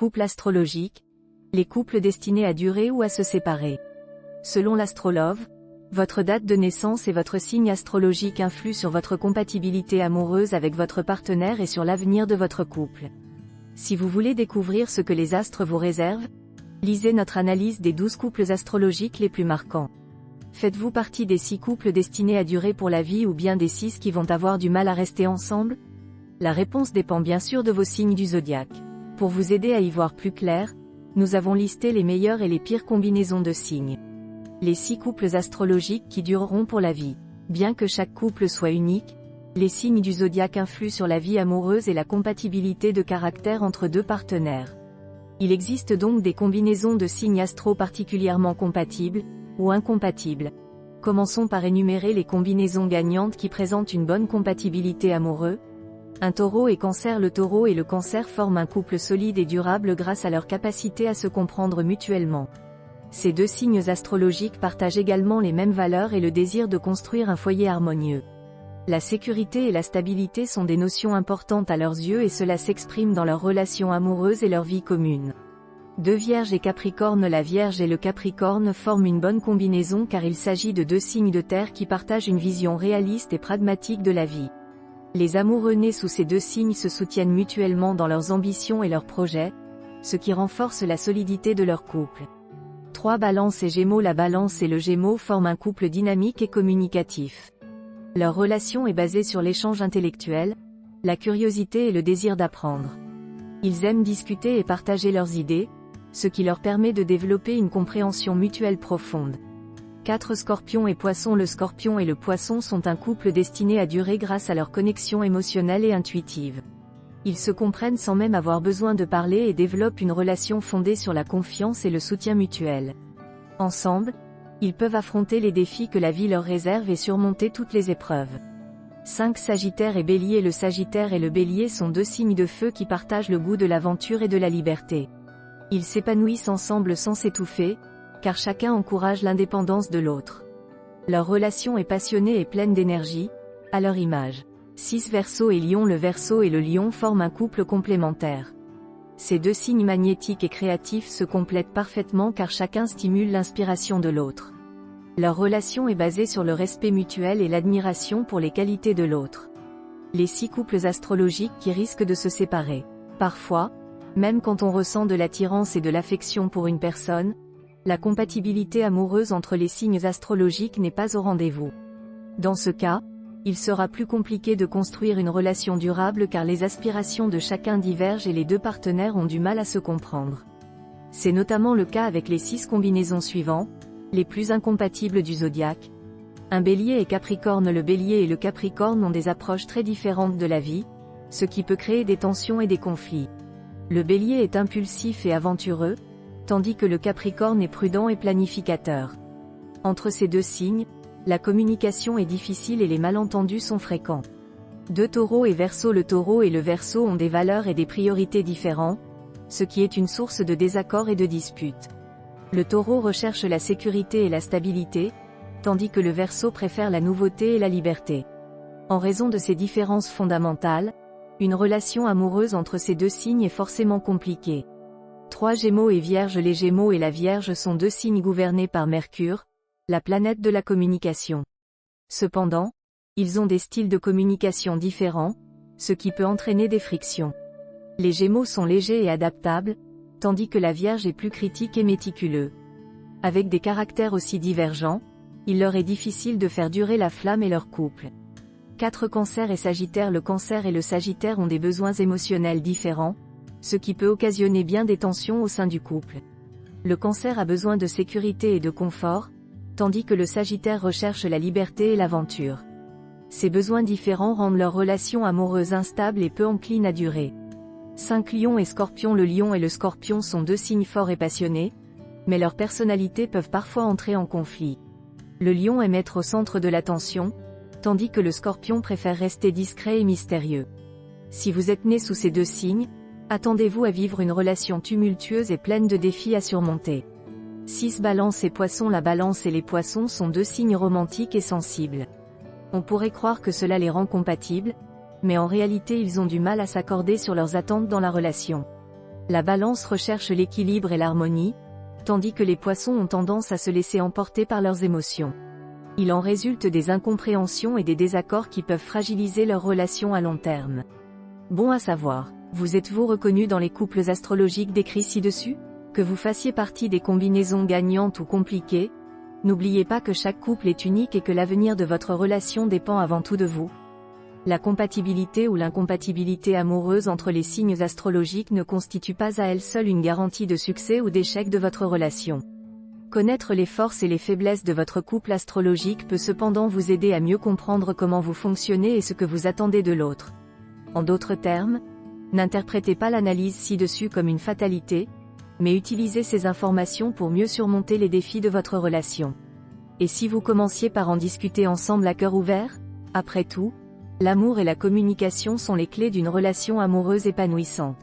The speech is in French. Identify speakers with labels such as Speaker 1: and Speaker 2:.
Speaker 1: Couple astrologique. Les couples destinés à durer ou à se séparer. Selon l'astrologue, votre date de naissance et votre signe astrologique influent sur votre compatibilité amoureuse avec votre partenaire et sur l'avenir de votre couple. Si vous voulez découvrir ce que les astres vous réservent, lisez notre analyse des 12 couples astrologiques les plus marquants. Faites-vous partie des 6 couples destinés à durer pour la vie ou bien des 6 qui vont avoir du mal à rester ensemble? La réponse dépend bien sûr de vos signes du zodiaque. Pour vous aider à y voir plus clair, nous avons listé les meilleures et les pires combinaisons de signes. Les 6 couples astrologiques qui dureront pour la vie. Bien que chaque couple soit unique, les signes du zodiaque influent sur la vie amoureuse et la compatibilité de caractère entre deux partenaires. Il existe donc des combinaisons de signes astro particulièrement compatibles, ou incompatibles. Commençons par énumérer les combinaisons gagnantes qui présentent une bonne compatibilité amoureuse. Un taureau et cancer. Le taureau et le cancer forment un couple solide et durable grâce à leur capacité à se comprendre mutuellement. Ces deux signes astrologiques partagent également les mêmes valeurs et le désir de construire un foyer harmonieux. La sécurité et la stabilité sont des notions importantes à leurs yeux et cela s'exprime dans leurs relations amoureuses et leur vie commune. Deux Vierges et Capricorne. La Vierge et le Capricorne forment une bonne combinaison car il s'agit de deux signes de terre qui partagent une vision réaliste et pragmatique de la vie. Les amoureux nés sous ces deux signes se soutiennent mutuellement dans leurs ambitions et leurs projets, ce qui renforce la solidité de leur couple. 3 Balance et Gémeaux. La Balance et le Gémeaux forment un couple dynamique et communicatif. Leur relation est basée sur l'échange intellectuel, la curiosité et le désir d'apprendre. Ils aiment discuter et partager leurs idées, ce qui leur permet de développer une compréhension mutuelle profonde. 4 Scorpions et Poissons. Le Scorpion et le Poisson sont un couple destiné à durer grâce à leur connexion émotionnelle et intuitive. Ils se comprennent sans même avoir besoin de parler et développent une relation fondée sur la confiance et le soutien mutuel. Ensemble, ils peuvent affronter les défis que la vie leur réserve et surmonter toutes les épreuves. 5 Sagittaire et Bélier. Le Sagittaire et le Bélier sont deux signes de feu qui partagent le goût de l'aventure et de la liberté. Ils s'épanouissent ensemble sans s'étouffer, car chacun encourage l'indépendance de l'autre. Leur relation est passionnée et pleine d'énergie, à leur image. 6 Verseau et Lion. Le Verseau et le Lion forment un couple complémentaire. Ces deux signes magnétiques et créatifs se complètent parfaitement car chacun stimule l'inspiration de l'autre. Leur relation est basée sur le respect mutuel et l'admiration pour les qualités de l'autre. Les 6 couples astrologiques qui risquent de se séparer. Parfois, même quand on ressent de l'attirance et de l'affection pour une personne, la compatibilité amoureuse entre les signes astrologiques n'est pas au rendez-vous. Dans ce cas, il sera plus compliqué de construire une relation durable car les aspirations de chacun divergent et les deux partenaires ont du mal à se comprendre. C'est notamment le cas avec les 6 combinaisons suivantes, les plus incompatibles du zodiaque. Un Bélier et Capricorne. Le Bélier et le Capricorne ont des approches très différentes de la vie, ce qui peut créer des tensions et des conflits. Le Bélier est impulsif et aventureux, tandis que le Capricorne est prudent et planificateur. Entre ces deux signes, la communication est difficile et les malentendus sont fréquents. 2 Taureaux et Verseau. Le Taureau et le Verseau ont des valeurs et des priorités différentes, ce qui est une source de désaccords et de disputes. Le Taureau recherche la sécurité et la stabilité, tandis que le Verseau préfère la nouveauté et la liberté. En raison de ces différences fondamentales, une relation amoureuse entre ces deux signes est forcément compliquée. 3 Gémeaux et Vierge. Les Gémeaux et la Vierge sont deux signes gouvernés par Mercure, la planète de la communication. Cependant, ils ont des styles de communication différents, ce qui peut entraîner des frictions. Les Gémeaux sont légers et adaptables, tandis que la Vierge est plus critique et méticuleux. Avec des caractères aussi divergents, il leur est difficile de faire durer la flamme et leur couple. 4 Cancer et Sagittaire. Le Cancer et le Sagittaire ont des besoins émotionnels différents, ce qui peut occasionner bien des tensions au sein du couple. Le Cancer a besoin de sécurité et de confort, tandis que le Sagittaire recherche la liberté et l'aventure. Ces besoins différents rendent leur relation amoureuse instable et peu encline à durer. 5 Lion et Scorpion. Le Lion et le Scorpion sont deux signes forts et passionnés, mais leurs personnalités peuvent parfois entrer en conflit. Le Lion aime être au centre de l'attention, tandis que le Scorpion préfère rester discret et mystérieux. Si vous êtes né sous ces deux signes, attendez-vous à vivre une relation tumultueuse et pleine de défis à surmonter. 6 Balance et Poissons. La Balance et les Poissons sont deux signes romantiques et sensibles. On pourrait croire que cela les rend compatibles, mais en réalité ils ont du mal à s'accorder sur leurs attentes dans la relation. La Balance recherche l'équilibre et l'harmonie, tandis que les Poissons ont tendance à se laisser emporter par leurs émotions. Il en résulte des incompréhensions et des désaccords qui peuvent fragiliser leur relation à long terme. Bon à savoir, vous êtes-vous reconnu dans les couples astrologiques décrits ci-dessus? Que vous fassiez partie des combinaisons gagnantes ou compliquées, n'oubliez pas que chaque couple est unique et que l'avenir de votre relation dépend avant tout de vous. La compatibilité ou l'incompatibilité amoureuse entre les signes astrologiques ne constitue pas à elle seule une garantie de succès ou d'échec de votre relation. Connaître les forces et les faiblesses de votre couple astrologique peut cependant vous aider à mieux comprendre comment vous fonctionnez et ce que vous attendez de l'autre. En d'autres termes, n'interprétez pas l'analyse ci-dessus comme une fatalité, mais utilisez ces informations pour mieux surmonter les défis de votre relation. Et si vous commenciez par en discuter ensemble à cœur ouvert? Après tout, l'amour et la communication sont les clés d'une relation amoureuse épanouissante.